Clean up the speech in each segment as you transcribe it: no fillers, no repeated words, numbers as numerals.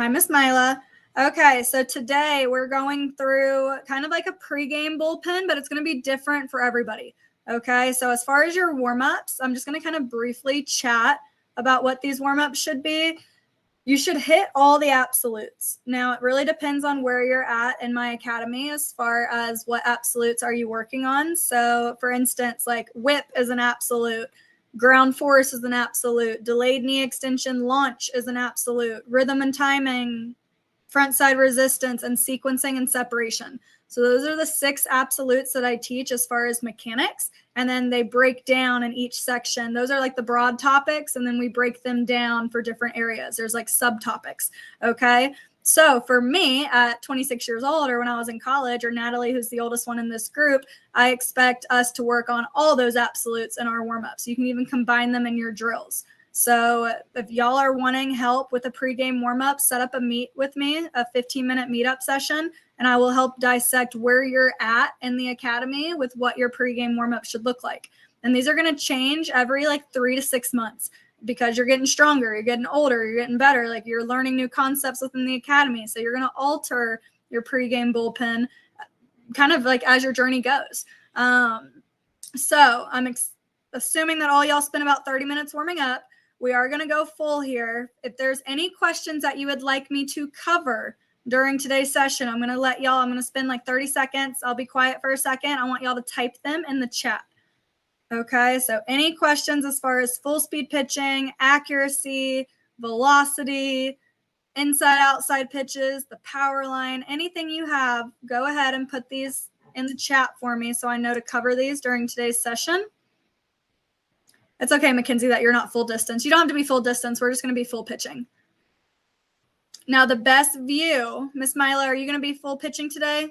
Hi, Miss Mila. Okay, so today we're going through kind of like a pregame bullpen, but it's going to be different for everybody. Okay, so as far as your warm-ups, I'm just going to kind of briefly chat about what these warm-ups should be. You should hit all the absolutes. Now, it really depends on where you're at in my academy as far as what absolutes are you working on. So, for instance, like whip is an absolute. Ground force is an absolute. Delayed knee extension launch is an absolute. Rhythm and timing, front side resistance, and sequencing and separation. So those are the 6 absolutes that I teach as far as mechanics. And then they break down in each section. Those are like the broad topics. And then we break them down for different areas. There's like subtopics. Okay. So for me at 26 years old, or when I was in college, or Natalie, who's the oldest one in this group, I expect us to work on all those absolutes in our warm-ups. You can even combine them in your drills. So if y'all are wanting help with a pregame warm-up, set up a meet with me, a 15-minute meetup session, and I will help dissect where you're at in the academy with what your pregame warm-up should look like. And these are going to change every like 3 to 6 months because you're getting stronger, you're getting older, you're getting better, like you're learning new concepts within the academy. So you're going to alter your pregame bullpen kind of like as your journey goes. So I'm assuming that all y'all spend about 30 minutes warming up. We are going to go full here. If there's any questions that you would like me to cover during today's session, I'm going to spend like 30 seconds. I'll be quiet for a second. I want y'all to type them in the chat. Okay, so any questions as far as full speed pitching, accuracy, velocity, inside outside pitches, the power line, anything you have, go ahead and put these in the chat for me so I know to cover these during today's session. It's okay, Mackenzie, that you're not full distance. You don't have to be full distance. We're just going to be full pitching. Now, the best view, Miss Mila, are you going to be full pitching today?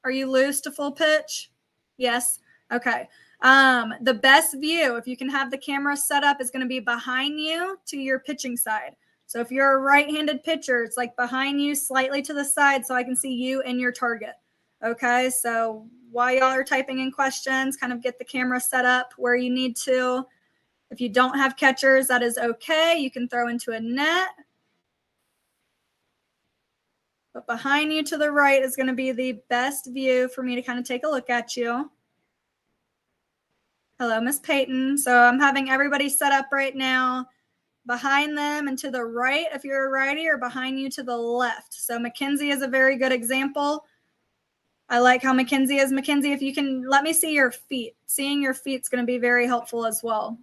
Are you loose to full pitch? Yes. Okay. The best view, if you can have the camera set up, is going to be behind you to your pitching side. So if you're a right-handed pitcher, it's like behind you, slightly to the side, so I can see you and your target. Okay, so while y'all are typing in questions, kind of get the camera set up where you need to. If you don't have catchers, that is okay. You can throw into a net. But behind you to the right is going to be the best view for me to kind of take a look at you. Hello, Miss Peyton. So I'm having everybody set up right now. Behind them and to the right if you're a righty, or behind you to the left. So Mackenzie is a very good example. I like how Mackenzie is. Mackenzie, if you can let me see your feet. Seeing your feet is going to be very helpful as well.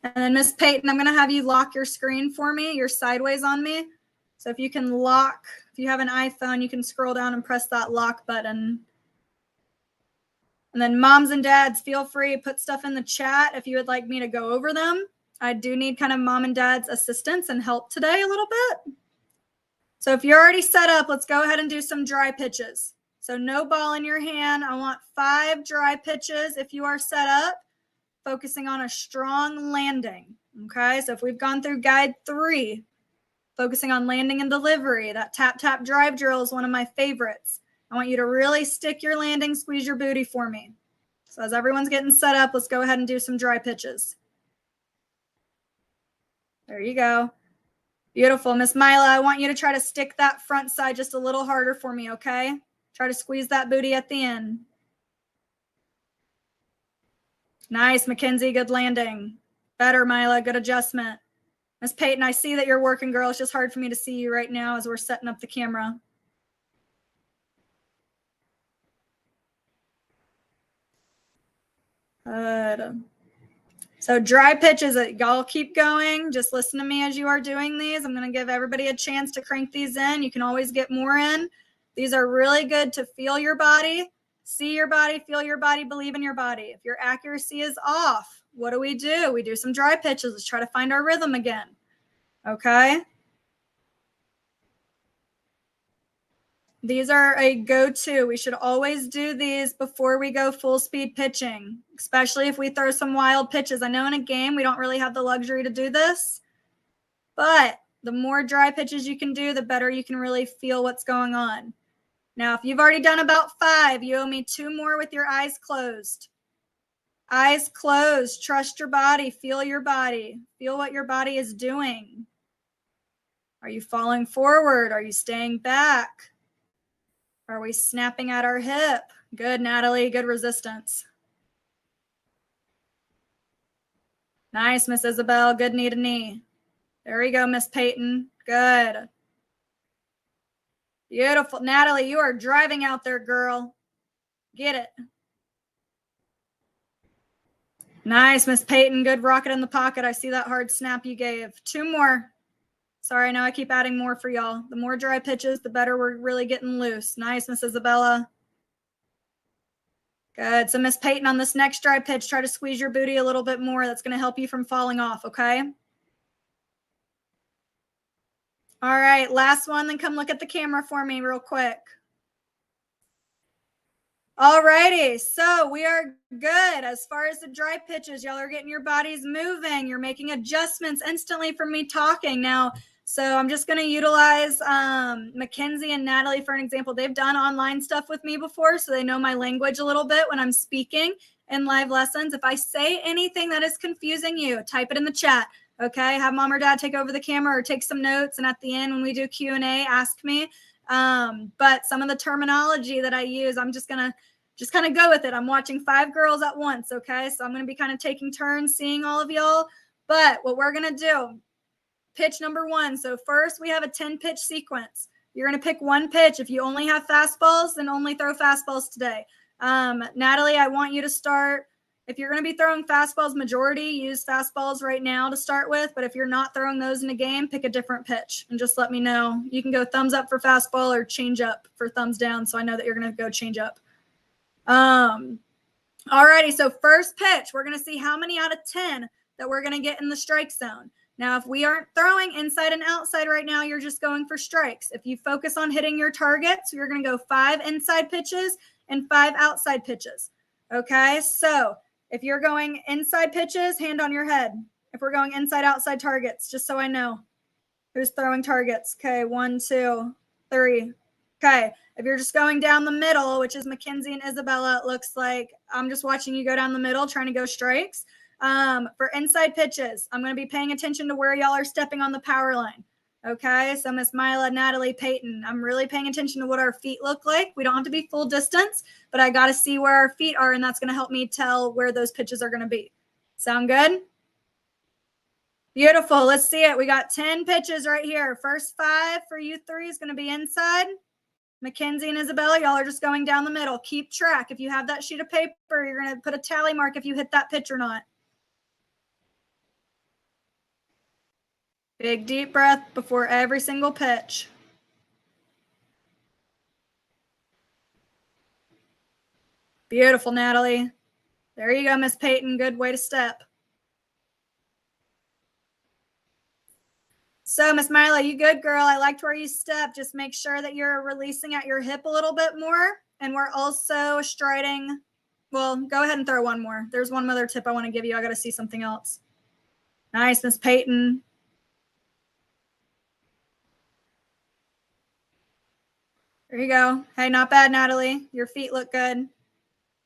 And then Miss Peyton, I'm going to have you lock your screen for me. You're sideways on me. So if you can lock, if you have an iPhone, you can scroll down and press that lock button. And then moms and dads, feel free to put stuff in the chat if you would like me to go over them. I do need kind of mom and dad's assistance and help today a little bit. So if you're already set up, let's go ahead and do some dry pitches. So no ball in your hand. I want 5 dry pitches if you are set up, focusing on a strong landing. Okay, so if we've gone through guide 3, focusing on landing and delivery, that tap drive drill is one of my favorites. I want you to really stick your landing, squeeze your booty for me. So as everyone's getting set up, let's go ahead and do some dry pitches. There you go. Beautiful. Miss Mila, I want you to try to stick that front side just a little harder for me, okay? Try to squeeze that booty at the end. Nice, Mackenzie. Good landing. Better, Mila. Good adjustment. Miss Peyton, I see that you're working, girl. It's just hard for me to see you right now as we're setting up the camera. Good. So dry pitches, y'all keep going. Just listen to me as you are doing these. I'm going to give everybody a chance to crank these in. You can always get more in. These are really good to feel your body, see your body, feel your body, believe in your body. If your accuracy is off, what do? We do some dry pitches. Let's try to find our rhythm again. Okay. These are a go-to. We should always do these before we go full speed pitching, especially if we throw some wild pitches. I know in a game we don't really have the luxury to do this, but the more dry pitches you can do, the better you can really feel what's going on. Now, if you've already done about 5, you owe me 2 more with your eyes closed. Eyes closed. Trust your body. Feel your body. Feel what your body is doing. Are you falling forward? Are you staying back? Are we snapping at our hip? Good, Natalie. Good resistance. Nice, Miss Isabel. Good knee to knee. There we go, Miss Peyton. Good. Beautiful. Natalie, you are driving out there, girl. Get it. Nice, Miss Peyton. Good rocket in the pocket. I see that hard snap you gave. 2 more. Sorry, now I keep adding more for y'all. The more dry pitches, the better we're really getting loose. Nice, Miss Isabella. Good. So Miss Peyton, on this next dry pitch, try to squeeze your booty a little bit more. That's going to help you from falling off, okay? All right, last one, then come look at the camera for me real quick. All righty, so we are good. As far as the dry pitches, y'all are getting your bodies moving. You're making adjustments instantly from me talking. Now, so I'm just going to utilize Mackenzie and Natalie for an example. They've done online stuff with me before, so they know my language a little bit when I'm speaking in live lessons. If I say anything that is confusing you, type it in the chat. Okay, have mom or dad take over the camera or take some notes, and at the end when we do Q&A, ask me. But some of the terminology that I use, I'm just gonna kind of go with it. I'm watching 5 girls at once, okay? So I'm gonna be kind of taking turns seeing all of y'all. But what we're gonna do, pitch number 1. So first we have a 10-pitch sequence. You're gonna pick 1 pitch. If you only have fastballs, then only throw fastballs today. Natalie, I want you to start. If you're going to be throwing fastballs, majority use fastballs right now to start with. But if you're not throwing those in a game, pick a different pitch and just let me know. You can go thumbs up for fastball or change up for thumbs down. So I know that you're going to go change up. Alrighty. So first pitch, we're going to see how many out of 10 that we're going to get in the strike zone. Now, if we aren't throwing inside and outside right now, you're just going for strikes. If you focus on hitting your targets, you're going to go 5 inside pitches and 5 outside pitches. Okay. So if you're going inside pitches, hand on your head. If we're going inside, outside targets, just so I know who's throwing targets. Okay, 1, 2, 3. Okay, if you're just going down the middle, which is Mackenzie and Isabella, it looks like I'm just watching you go down the middle, trying to go strikes. For inside pitches, I'm going to be paying attention to where y'all are stepping on the power line. Okay, so Miss Mila, Natalie, Peyton, I'm really paying attention to what our feet look like. We don't have to be full distance, but I got to see where our feet are, and that's going to help me tell where those pitches are going to be. Sound good? Beautiful. Let's see it. We got 10 pitches right here. First 5 for you 3 is going to be inside. Mackenzie and Isabella, y'all are just going down the middle. Keep track. If you have that sheet of paper, you're going to put a tally mark if you hit that pitch or not. Big deep breath before every single pitch. Beautiful, Natalie. There you go, Miss Peyton. Good way to step. So, Miss Mila, you good, girl? I liked where you stepped. Just make sure that you're releasing at your hip a little bit more. And we're also striding. Well, go ahead and throw 1 more. There's one other tip I want to give you. I got to see something else. Nice, Miss Peyton. There you go. Hey, not bad, Natalie. Your feet look good.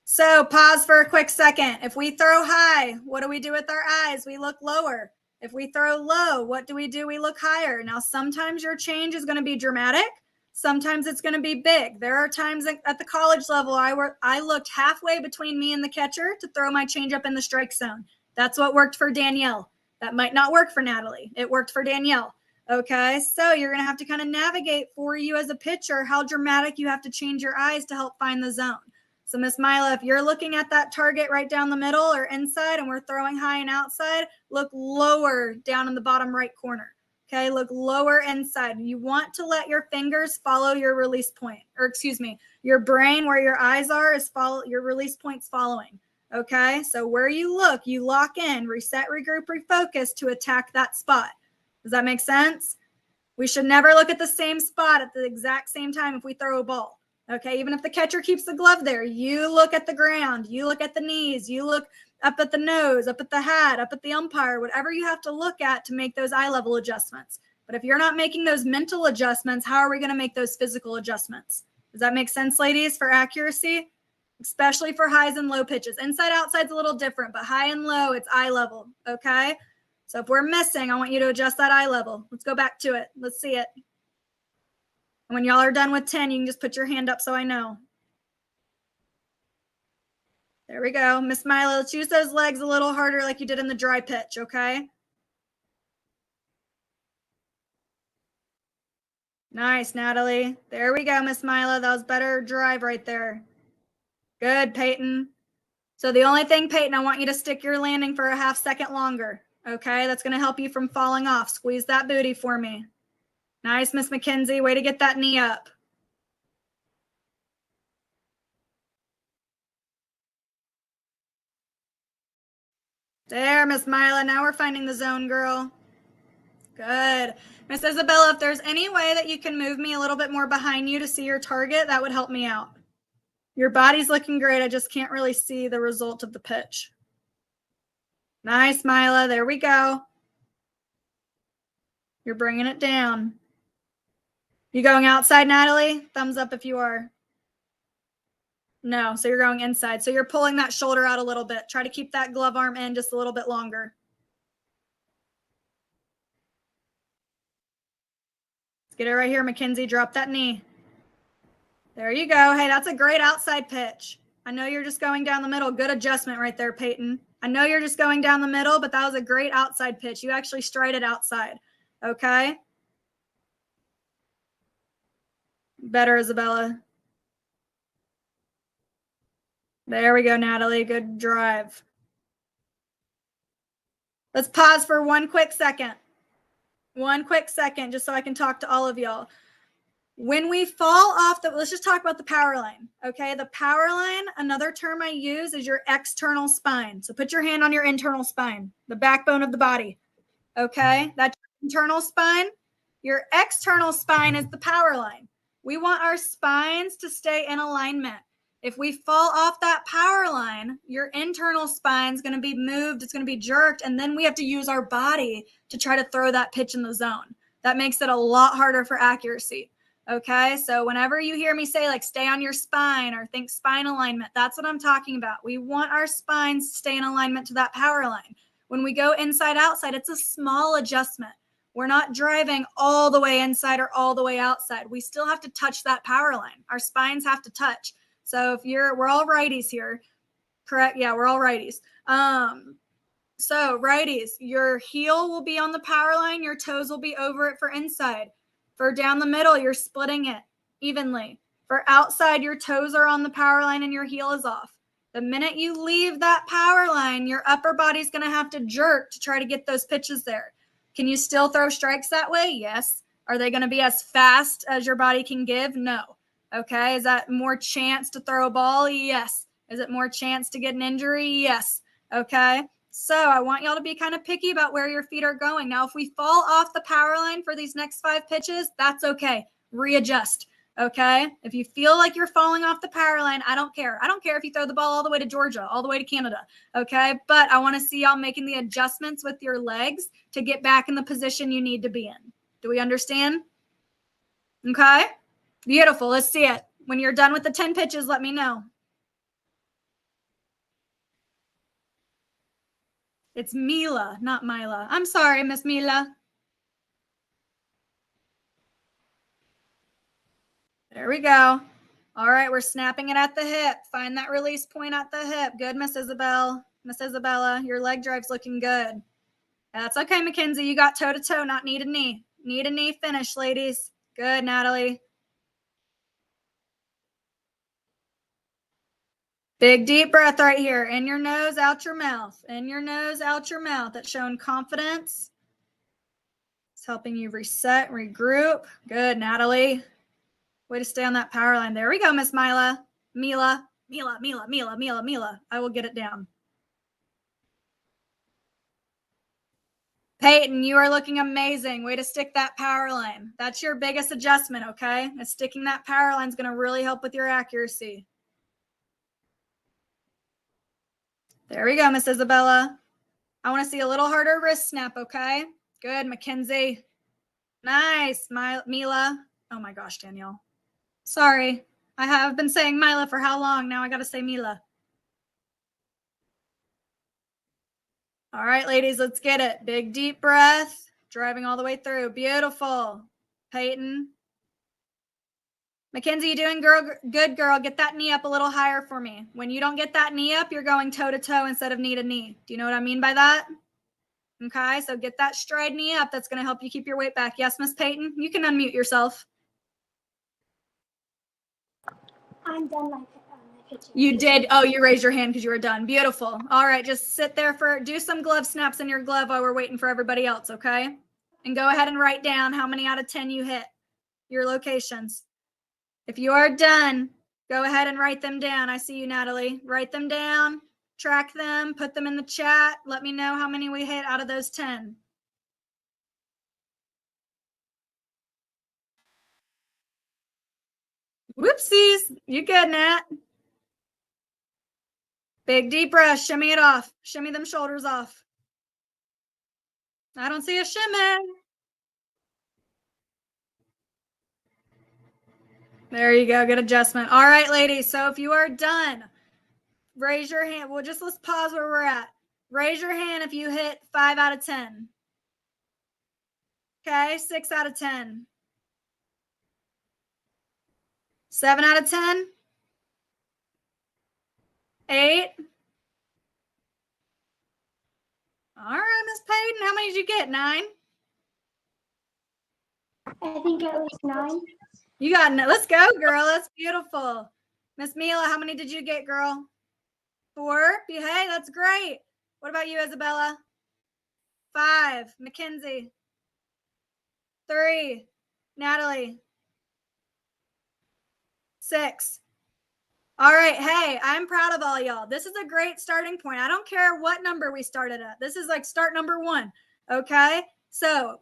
So pause for a quick second. If we throw high, what do we do with our eyes? We look lower. If we throw low, what do? We look higher. Now, sometimes your change is going to be dramatic. Sometimes it's going to be big. There are times at the college level, I looked halfway between me and the catcher to throw my changeup in the strike zone. That's what worked for Danielle. That might not work for Natalie. It worked for Danielle. Okay, so you're going to have to kind of navigate for you as a pitcher how dramatic you have to change your eyes to help find the zone. So Miss Mila, if you're looking at that target right down the middle or inside and we're throwing high and outside, look lower down in the bottom right corner. Okay, look lower inside. You want to let your fingers follow your release point, or excuse me, your brain where your eyes are is follow your release points following. Okay, so where you look, you lock in, reset, regroup, refocus to attack that spot. Does that make sense? We should never look at the same spot at the exact same time if we throw a ball. Okay, even if the catcher keeps the glove there, you look at the ground, you look at the knees, you look up at the nose, up at the hat, up at the umpire, whatever you have to look at to make those eye level adjustments. But if you're not making those mental adjustments, how are we going to make those physical adjustments? Does that make sense, ladies, for accuracy? Especially for highs and low pitches. Inside, outside's a little different, but high and low, it's eye level, okay? So if we're missing, I want you to adjust that eye level. Let's go back to it. Let's see it. And when y'all are done with 10, you can just put your hand up so I know. There we go. Miss Mila, let's use those legs a little harder like you did in the dry pitch, okay? Nice, Natalie. There we go, Miss Mila. That was better drive right there. Good, Peyton. So the only thing, Peyton, I want you to stick your landing for a half second longer, okay? That's going to help you from falling off. Squeeze that booty for me. Nice, Miss McKenzie. Way to get that knee up. There, Miss Mila. Now we're finding the zone, girl. Good. Miss Isabella, if there's any way that you can move me a little bit more behind you to see your target, that would help me out. Your body's looking great. I just can't really see the result of the pitch. Nice, Mila. There we go. You're bringing it down. You going outside, Natalie? Thumbs up if you are. No, so you're going inside. So you're pulling that shoulder out a little bit. Try to keep that glove arm in just a little bit longer. Let's get it right here, Mackenzie. Drop that knee. There you go. Hey, that's a great outside pitch. I know you're just going down the middle. Good adjustment right there, Peyton. I know you're just going down the middle, but that was a great outside pitch. You actually strided outside. Okay? Better, Isabella. There we go, Natalie. Good drive. Let's pause for one quick second. One quick second, just so I can talk to all of y'all. When we fall off let's just talk about the power line, okay? The power line, another term I use is your external spine. So put your hand on your internal spine, the backbone of the body, okay? That's your internal spine. Your external spine is the power line. We want our spines to stay in alignment. If we fall off that power line, your internal spine is going to be moved, it's going to be jerked, and then we have to use our body to try to throw that pitch in the zone. That makes it a lot harder for accuracy. Okay, so whenever you hear me say like stay on your spine or think spine alignment, that's what I'm talking about. We want our spines to stay in alignment to that power line. When we go inside outside, it's a small adjustment. We're not driving all the way inside or all the way outside. We still have to touch that power line. Our spines have to touch. So we're all righties here, correct? Yeah, we're all righties. So righties, your heel will be on the power line. Your toes will be over it for inside. For down the middle, you're splitting it evenly. For outside, your toes are on the power line and your heel is off. The minute you leave that power line, your upper body's going to have to jerk to try to get those pitches there. Can you still throw strikes that way? Yes. Are they going to be as fast as your body can give? No. Okay. Is that more chance to throw a ball? Yes. Is it more chance to get an injury? Yes. Okay. So I want y'all to be kind of picky about where your feet are going. Now, if we fall off the power line for these next 5 pitches, that's okay. Readjust, okay? If you feel like you're falling off the power line, I don't care. I don't care if you throw the ball all the way to Georgia, all the way to Canada, okay? But I want to see y'all making the adjustments with your legs to get back in the position you need to be in. Do we understand? Okay? Beautiful. Let's see it. When you're done with the 10 pitches, let me know. It's Mila, not Mila. I'm sorry, Miss Mila. There we go. All right, we're snapping it at the hip. Find that release point at the hip. Good, Miss Isabel. Miss Isabella, your leg drive's looking good. That's okay, Mackenzie. You got toe-to-toe, not knee to knee. Knee to knee finish, ladies. Good, Natalie. Big deep breath right here. In your nose, out your mouth. In your nose, out your mouth. That's showing confidence. It's helping you reset, regroup. Good, Natalie. Way to stay on that power line. There we go, Miss Mila. Mila. I will get it down. Peyton, you are looking amazing. Way to stick that power line. That's your biggest adjustment, okay? And sticking that power line is going to really help with your accuracy. There we go, Miss Isabella. I want to see a little harder wrist snap, okay? Good, Mackenzie. Nice, Mila. Oh my gosh, Danielle. Sorry. I have been saying Mila for how long? Now I got to say Mila. All right, ladies, let's get it. Big, deep breath. Driving all the way through. Beautiful. Peyton. Mackenzie, you doing good, girl. Get that knee up a little higher for me. When you don't get that knee up, you're going toe to toe instead of knee to knee. Do you know what I mean by that? Okay, so get that stride knee up. That's going to help you keep your weight back. Yes, Miss Peyton, you can unmute yourself. I'm done my pitching. You did. Oh, you raised your hand because you were done. Beautiful. All right, just sit there do some glove snaps in your glove while we're waiting for everybody else, okay? And go ahead and write down how many out of 10 you hit, your locations. If you are done, go ahead and write them down. I see you, Natalie. Write them down, track them, put them in the chat. Let me know how many we hit out of those 10. Whoopsies. You good, Nat? Big deep breath. Shimmy it off. Shimmy them shoulders off. I don't see a shimmy. There you go. Good adjustment. All right, ladies. So if you are done, raise your hand. Let's pause where we're at. Raise your hand if you hit 5 out of 10. Okay, 6 out of 10. 7 out of 10. 8. All right, Miss Payton, how many did you get? 9? I think it was 9. You got it. Let's go, girl. That's beautiful. Miss Mila, how many did you get, girl? 4? Hey, that's great. What about you, Isabella? 5. Mackenzie. 3. Natalie. 6. All right. Hey, I'm proud of all y'all. This is a great starting point. I don't care what number we started at. This is like start number 1. Okay. So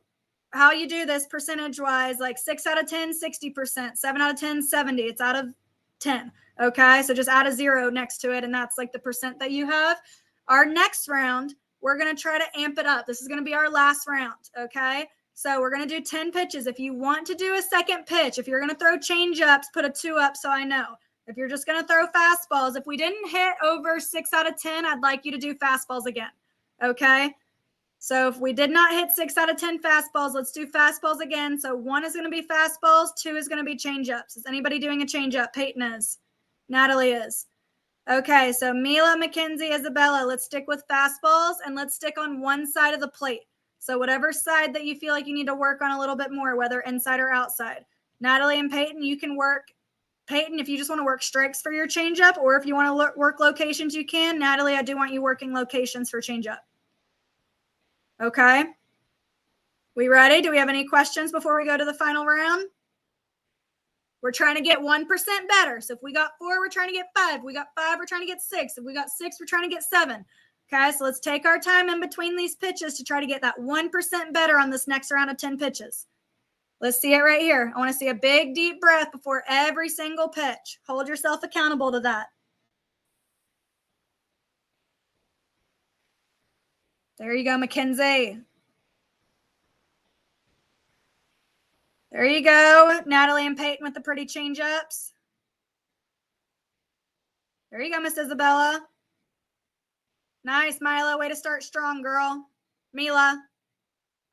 how you do this percentage wise, like 6 out of 10, 60%, 7 out of 10, 70. It's out of 10. Okay. So just add a 0 next to it. And that's like the percent that you have. Our next round, we're going to try to amp it up. This is going to be our last round. Okay. So we're going to do 10 pitches. If you want to do a second pitch, if you're going to throw change ups, put a 2 up so I know. If you're just going to throw fastballs, if we didn't hit over 6 out of 10, I'd like you to do fastballs again. Okay. So if we did not hit 6 out of 10 fastballs, let's do fastballs again. So 1 is going to be fastballs. 2 is going to be change ups. Is anybody doing a change up? Peyton is. Natalie is. Okay. So Mila, Mackenzie, Isabella, let's stick with fastballs and let's stick on one side of the plate. So whatever side that you feel like you need to work on a little bit more, whether inside or outside. Natalie and Peyton, you can work. Peyton, if you just want to work strikes for your changeup, or if you want to work locations, you can. Natalie, I do want you working locations for changeup. Okay. We ready? Do we have any questions before we go to the final round? We're trying to get 1% better. So if we got 4, we're trying to get 5. If we got 5, we're trying to get 6. If we got 6, we're trying to get 7. Okay, so let's take our time in between these pitches to try to get that 1% better on this next round of 10 pitches. Let's see it right here. I want to see a big, deep breath before every single pitch. Hold yourself accountable to that. There you go, Mackenzie. There you go, Natalie and Peyton with the pretty change-ups. There you go, Miss Isabella. Nice, Milo. Way to start strong, girl. Mila.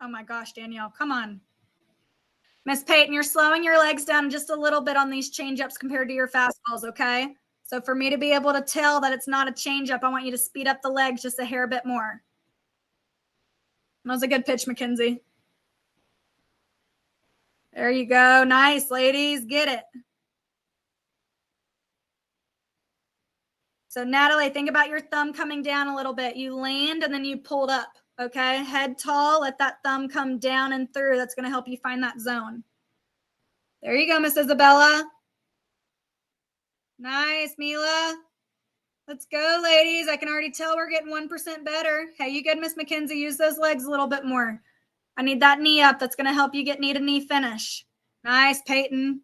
Oh, my gosh, Danielle. Come on. Miss Peyton, you're slowing your legs down just a little bit on these change-ups compared to your fastballs, okay? So for me to be able to tell that it's not a change-up, I want you to speed up the legs just a hair bit more. That was a good pitch, Mackenzie. There you go. Nice, ladies. Get it. So, Natalie, think about your thumb coming down a little bit. You land and then you pulled up, okay? Head tall. Let that thumb come down and through. That's going to help you find that zone. There you go, Miss Isabella. Nice, Mila. Let's go, ladies. I can already tell we're getting 1% better. Hey, you good, Miss Mackenzie? Use those legs a little bit more. I need that knee up. That's going to help you get knee to knee finish. Nice, Peyton.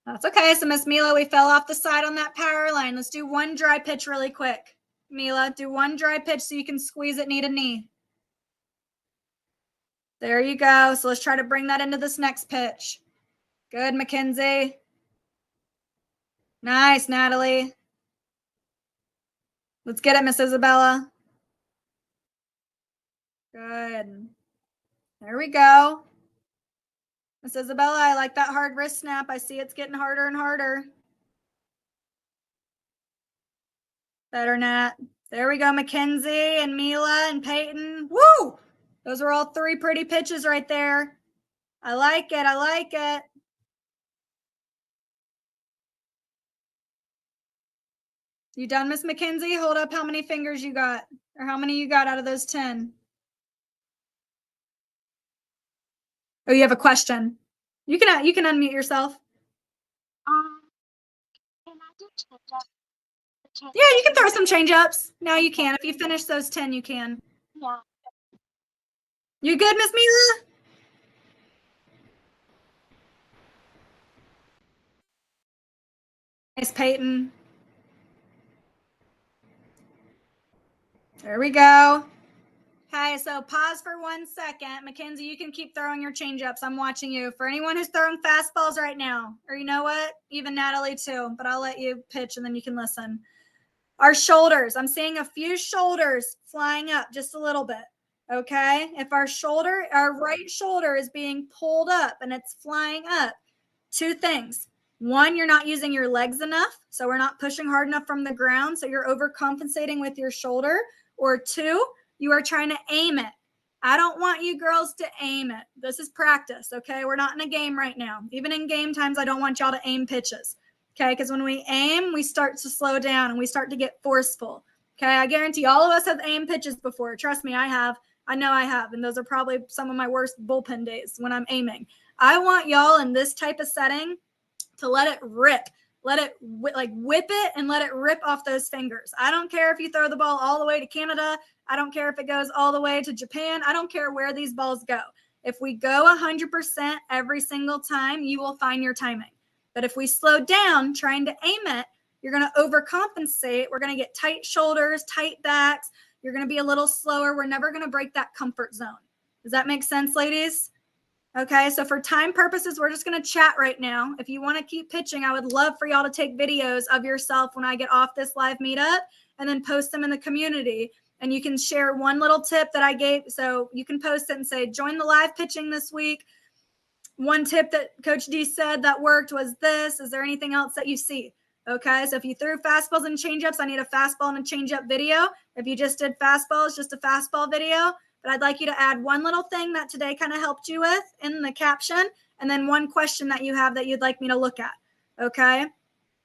That's okay. So, Miss Mila, we fell off the side on that power line. Let's do one dry pitch really quick. Mila, do one dry pitch so you can squeeze it knee to knee. There you go. So let's try to bring that into this next pitch. Good, Mackenzie. Nice, Natalie. Let's get it, Miss Isabella. Good. There we go. Miss Isabella, I like that hard wrist snap. I see it's getting harder and harder. Better, Nat. There we go, Mackenzie and Mila and Peyton. Woo! Those are all 3 pretty pitches right there. I like it. I like it. You done, Miss Mackenzie? Hold up how many fingers you got, or how many you got out of those 10. Oh, you have a question. You can unmute yourself. Can I do change-up? Yeah, you can throw some change-ups. Now you can. If you finish those 10, you can. Yeah. You good, Miss Mila? Nice, Peyton. There we go. Okay, so pause for 1 second. Mackenzie, you can keep throwing your change-ups. I'm watching you. For anyone who's throwing fastballs right now, or you know what? Even Natalie too, but I'll let you pitch and then you can listen. Our shoulders. I'm seeing a few shoulders flying up just a little bit. Okay, if our right shoulder is being pulled up and it's flying up, 2 things. 1, you're not using your legs enough, so we're not pushing hard enough from the ground, so you're overcompensating with your shoulder. Or 2, you are trying to aim it. I don't want you girls to aim it. This is practice, okay? We're not in a game right now. Even in game times, I don't want y'all to aim pitches, okay? Because when we aim, we start to slow down and we start to get forceful, okay? I guarantee all of us have aimed pitches before. Trust me, I have. I know I have, and those are probably some of my worst bullpen days when I'm aiming. I want y'all in this type of setting to let it rip. Let it whip it and let it rip off those fingers. I don't care if you throw the ball all the way to Canada. I don't care if it goes all the way to Japan. I don't care where these balls go. If we go 100% every single time, you will find your timing. But if we slow down trying to aim it, you're going to overcompensate. We're going to get tight shoulders, tight backs. You're going to be a little slower. We're never going to break that comfort zone. Does that make sense, ladies? Okay, so for time purposes, we're just going to chat right now. If you want to keep pitching, I would love for y'all to take videos of yourself when I get off this live meetup and then post them in the community. And you can share one little tip that I gave. So you can post it and say, join the live pitching this week. One tip that Coach D said that worked was this. Is there anything else that you see? Okay, so if you threw fastballs and changeups, I need a fastball and a changeup video. If you just did fastballs, just a fastball video. But I'd like you to add one little thing that today kind of helped you with in the caption, and then one question that you have that you'd like me to look at. Okay,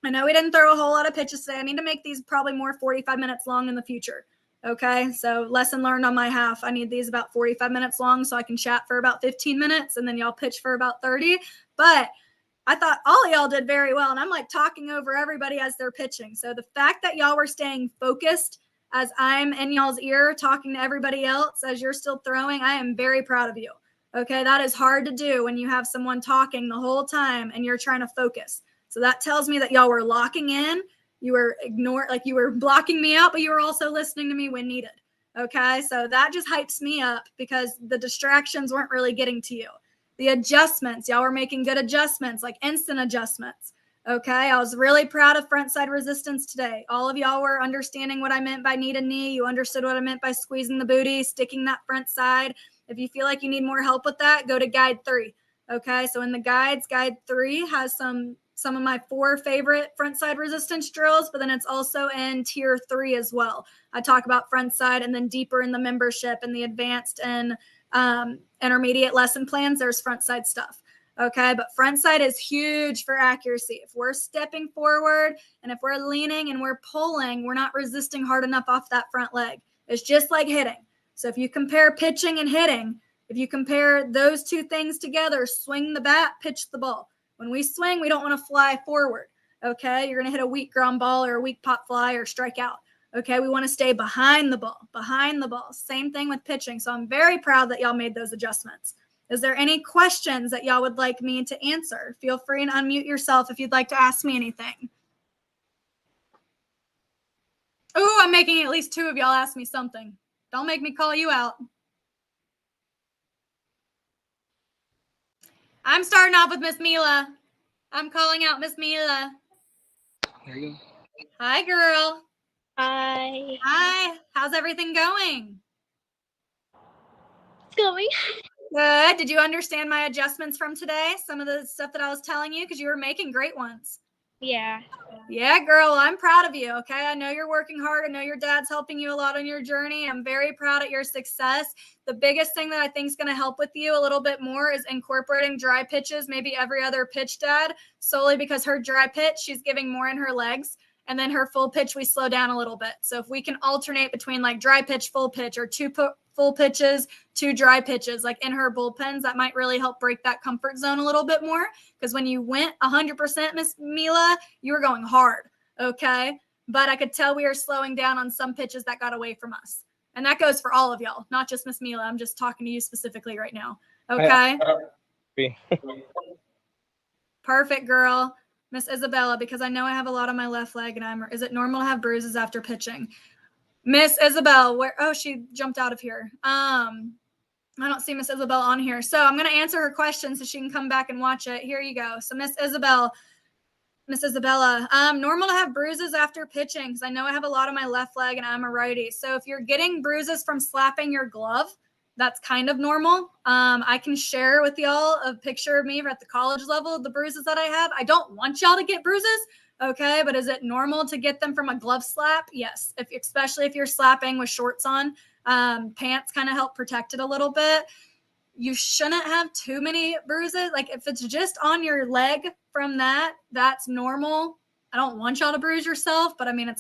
I know we didn't throw a whole lot of pitches today. I need to make these probably more 45 minutes long in the future. Okay, so lesson learned on my half. I need these about 45 minutes long so I can chat for about 15 minutes and then y'all pitch for about 30. But I thought all of y'all did very well, and I'm like talking over everybody as they're pitching. So the fact that y'all were staying focused as I'm in y'all's ear talking to everybody else as you're still throwing, I am very proud of you. Okay, that is hard to do when you have someone talking the whole time and you're trying to focus. So that tells me that y'all were locking in. You were you were blocking me out, but you were also listening to me when needed. Okay, so that just hypes me up because the distractions weren't really getting to you. The adjustments, y'all were making good adjustments, like instant adjustments. Okay, I was really proud of front side resistance today. All of y'all were understanding what I meant by knee to knee. You understood what I meant by squeezing the booty, sticking that front side. If you feel like you need more help with that, go to guide 3. Okay, so in the guides, guide 3 has some of my 4 favorite front side resistance drills, but then it's also in tier 3 as well. I talk about front side, and then deeper in the membership and the advanced and intermediate lesson plans, there's front side stuff. Okay, but front side is huge for accuracy. If we're stepping forward and if we're leaning and we're pulling, we're not resisting hard enough off that front leg. It's just like hitting. So if you compare pitching and hitting, if you compare those 2 things together, swing the bat, pitch the ball. When we swing, we don't want to fly forward. Okay, you're going to hit a weak ground ball or a weak pop fly or strike out. Okay, we want to stay behind the ball. Same thing with pitching. So I'm very proud that y'all made those adjustments. Is there any questions that y'all would like me to answer? Feel free and unmute yourself if you'd like to ask me anything. Oh, I'm making at least 2 of y'all ask me something. Don't make me call you out. I'm starting off with Miss Mila. I'm calling out Miss Mila. There you go. Hi, girl. Hi. Hi. How's everything going? It's going. Good. Did you understand my adjustments from today? Some of the stuff that I was telling you, because you were making great ones. Yeah. Yeah, girl, I'm proud of you. Okay. I know you're working hard. I know your dad's helping you a lot on your journey. I'm very proud of your success. The biggest thing that I think is going to help with you a little bit more is incorporating dry pitches, maybe every other pitch, Dad, solely because her dry pitch, she's giving more in her legs. And then her full pitch, we slow down a little bit. So if we can alternate between like dry pitch, full pitch, or two full pitches, two dry pitches, like in her bullpens, that might really help break that comfort zone a little bit more. Because when you went 100%, Miss Mila, you were going hard. Okay. But I could tell we were slowing down on some pitches that got away from us. And that goes for all of y'all, not just Miss Mila. I'm just talking to you specifically right now. Okay. Perfect, girl. Miss Isabella, because I know I have a lot on my left leg, and is it normal to have bruises after pitching? Miss Isabel, she jumped out of here. I don't see Miss Isabel on here. So I'm going to answer her question so she can come back and watch it. Here you go. So Miss Isabella, normal to have bruises after pitching because I know I have a lot on my left leg and I'm a righty. So if you're getting bruises from slapping your glove, that's kind of normal. I can share with y'all a picture of me at the college level of the bruises that I have. I don't want y'all to get bruises, okay? But is it normal to get them from a glove slap? Yes, especially if you're slapping with shorts on. Pants kind of help protect it a little bit. You shouldn't have too many bruises. Like if it's just on your leg from that, that's normal. I don't want y'all to bruise yourself, but I mean,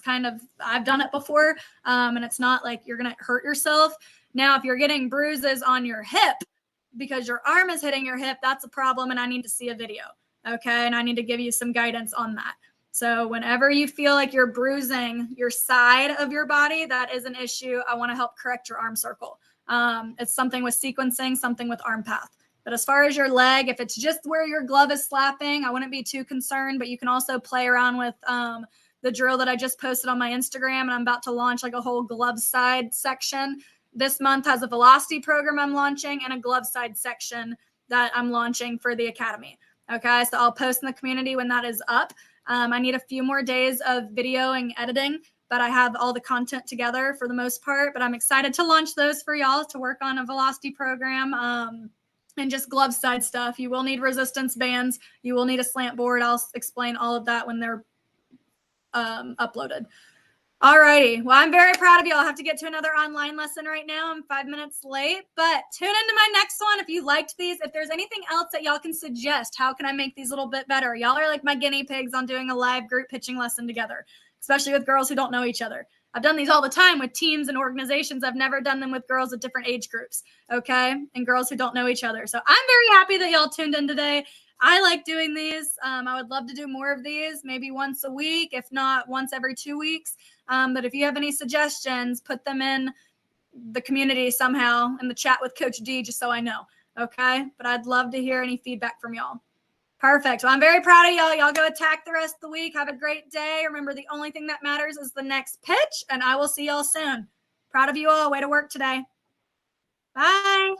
I've done it before. And it's not like you're going to hurt yourself. Now, if you're getting bruises on your hip because your arm is hitting your hip, that's a problem. And I need to see a video. Okay. And I need to give you some guidance on that. So whenever you feel like you're bruising your side of your body, that is an issue. I want to help correct your arm circle. It's something with sequencing, something with arm path. But as far as your leg, if it's just where your glove is slapping, I wouldn't be too concerned, but you can also play around with the drill that I just posted on my Instagram, and I'm about to launch like a whole glove side section. This month has a velocity program I'm launching and a glove side section that I'm launching for the Academy. Okay, so I'll post in the community when that is up. I need a few more days of video and editing, but I have all the content together for the most part. But I'm excited to launch those for y'all to work on a velocity program and just glove side stuff. You will need resistance bands. You will need a slant board. I'll explain all of that when they're uploaded. All righty. Well, I'm very proud of you. I'll have to get to another online lesson right now. I'm 5 minutes late, but tune into my next one if you liked these. If there's anything else that y'all can suggest, how can I make these a little bit better? Y'all are like my guinea pigs on doing a live group pitching lesson together, especially with girls who don't know each other. I've done these all the time with teams and organizations. I've never done them with girls of different age groups, okay, and girls who don't know each other. So I'm very happy that y'all tuned in today. I like doing these. I would love to do more of these, maybe once a week, if not once every 2 weeks. But if you have any suggestions, put them in the community somehow in the chat with Coach D, just so I know. Okay. But I'd love to hear any feedback from y'all. Perfect. Well, I'm very proud of y'all. Y'all go attack the rest of the week. Have a great day. Remember, the only thing that matters is the next pitch, and I will see y'all soon. Proud of you all. Way to work today. Bye.